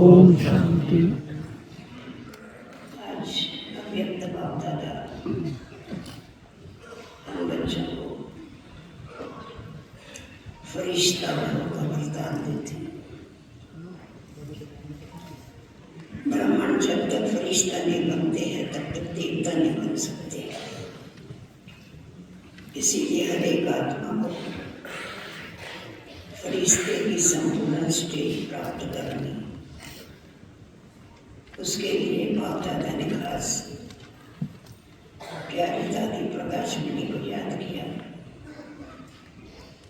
ओम शांति। आज अव्यक्त बाप दादा हम बच्चों को फरिश्ता बनने का वरदान देते हैं। ब्राह्मण जब तक फरिश्ता नहीं बनते हैं तब तक देवता नहीं बन सकते। इसीलिए हर एक आत्मा को फरिश्ते की संपूर्ण स्टेज प्राप्त करनी, उसके लिए बाप दादा ने खास प्यारी दादी प्रकाश मणि को याद किया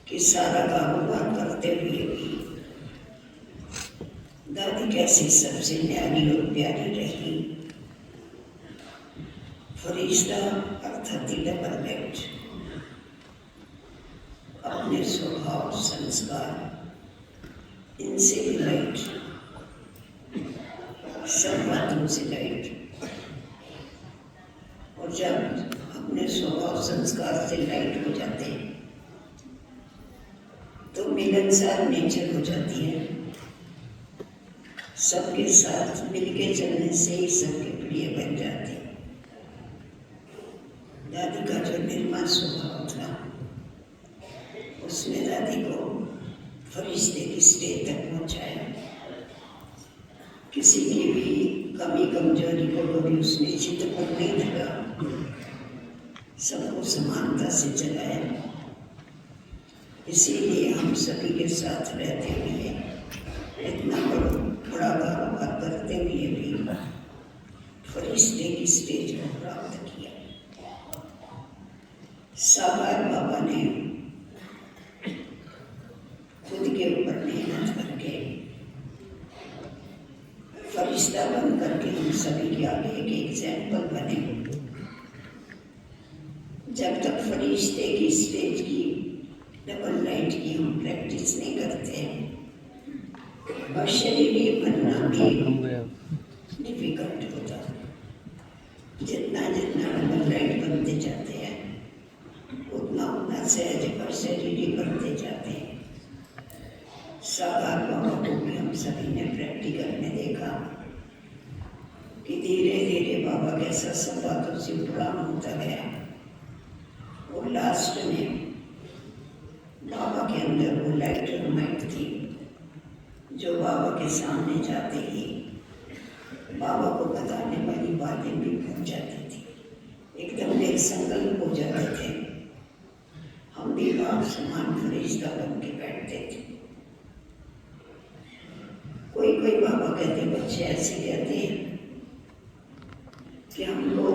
कि सारा कारोबार करते हुए भी दादी कैसी सबसे न्यारी और प्यारी रही। फरिश्ता अर्थात डबल अपने स्वभाव संस्कार इनसे भी लाइट, सब बातों से लाइट, और जब अपने स्वभाव संस्कार से लाइट हो जाते हैं तो मिलनसार नेचर हो जाती है। सबके साथ मिलके चलने से ही सबके प्रिय बन जाते हैं। दादी का जो निर्मल स्वभाव था उसने दादी को फरिश्ते की स्टेज तक पहुंचाया। किसी की भी कमी कमजोरी को कभी उसने चित्त पर नहीं लगा, सबको समानता से चलाया। इसीलिए हम सभी के साथ रहते हुए इतना बड़ा कारोबार करते हुए भी फरिश्ते की स्टेज को प्राप्त किया। साकार बाबा ने खुद के ऊपर मेहनत करके फरिश्ता बन करके हम सभी के आगे एक एग्जाम्पल बने। जब तक फरिश्ते की स्टेज की डबल लाइट की हम प्रैक्टिस नहीं करते और शरीर बनना भी डिफिकल्ट होता। जितना जितना डबल लाइट बनते जाते हैं उतना उतना सहज और शरीर बनते जाते हैं। साकार बाबा को भी हम सभी ने प्रैक्टिकल में देखा कि धीरे धीरे बाबा कैसा सब बातों से उपराम होता गया और लास्ट में बाबा के अंदर वो लाइट और माइट थी जो बाबा के सामने जाते ही बाबा को बताने वाली बातें भी भूल जाती थी। एकदम एक संकल्प हो जाते थे। हम भी बाप समान फरिश्ता बन के बैठते थे। कोई कोई बाबा कहते, बच्चे ऐसे कहते हैं कि हमको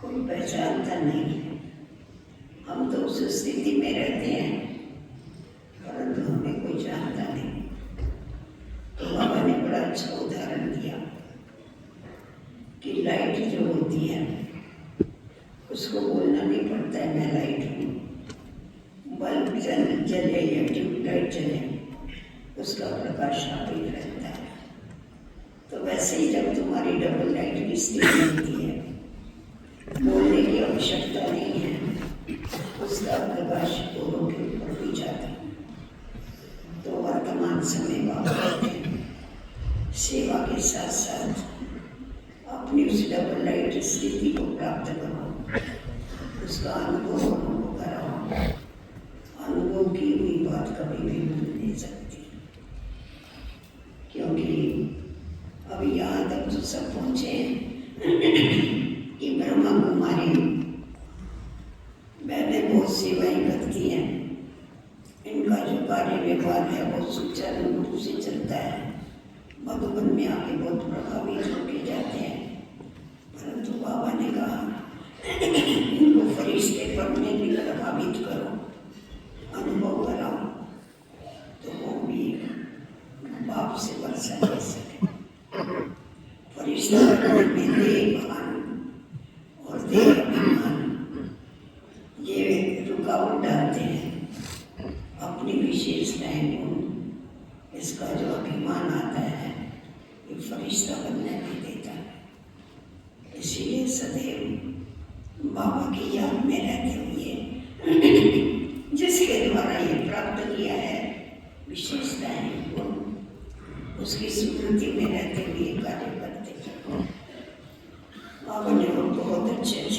कोई पहचानता नहीं है, हम तो उस स्थिति में रहते हैं परंतु हमें कोई जानता नहीं। तो बाबा ने बड़ा अच्छा उदाहरण दिया कि लाइट जो होती है उसको बोलना नहीं पड़ता है मैं लाइट हूँ। बल्ब जले या ट्यूबलाइट जले उसका प्रकाश आप ही रहता है। तो वैसे ही जब तुम्हारी डबल लाइट की स्थिति होती है, बोलने की आवश्यकता नहीं है, उसका प्रकाश औरों के ऊपर भी जाता है। तो वर्तमान समय बाबा सेवा के साथ साथ अपनी उस डबल लाइट स्थिति को प्राप्त करो, उसका अनुभव कराओ। अनुभव की हुई बात कभी भी भूल नहीं सकती, क्योंकि अभी यहाँ तक तो सब पहुँचे हैं कि ब्रह्मा कुमारी बहनें बहुत सेवाएं करती हैं। इनका जो कार्य व्यवहार है बहुत सुचारू रूप से चलता है। मधुबन में आके बहुत प्रभावित होके जाते हैं। परंतु बाबा ने कहा इनको फरिश्ते पढ़ने भी प्रभावित करो, अनुभव कराओ, तो वो भी बाप से वर्षा ले सके। फरिश्ता बनने में देहभान और देह अभिमान ये रुकावट डालते हैं। अपनी विशेषताएं गुण इसका जो अभिमान आता है ये फरिश्ता बनने नहीं देता है। इसीलिए सदैव बाबा की याद में रहते हुए जिसके द्वारा ये प्राप्त किया है विशेषताएं गुण उसकी स्मृति में रहते हुए कार्य करते हैं। बाबा ने वो बहुत अच्छे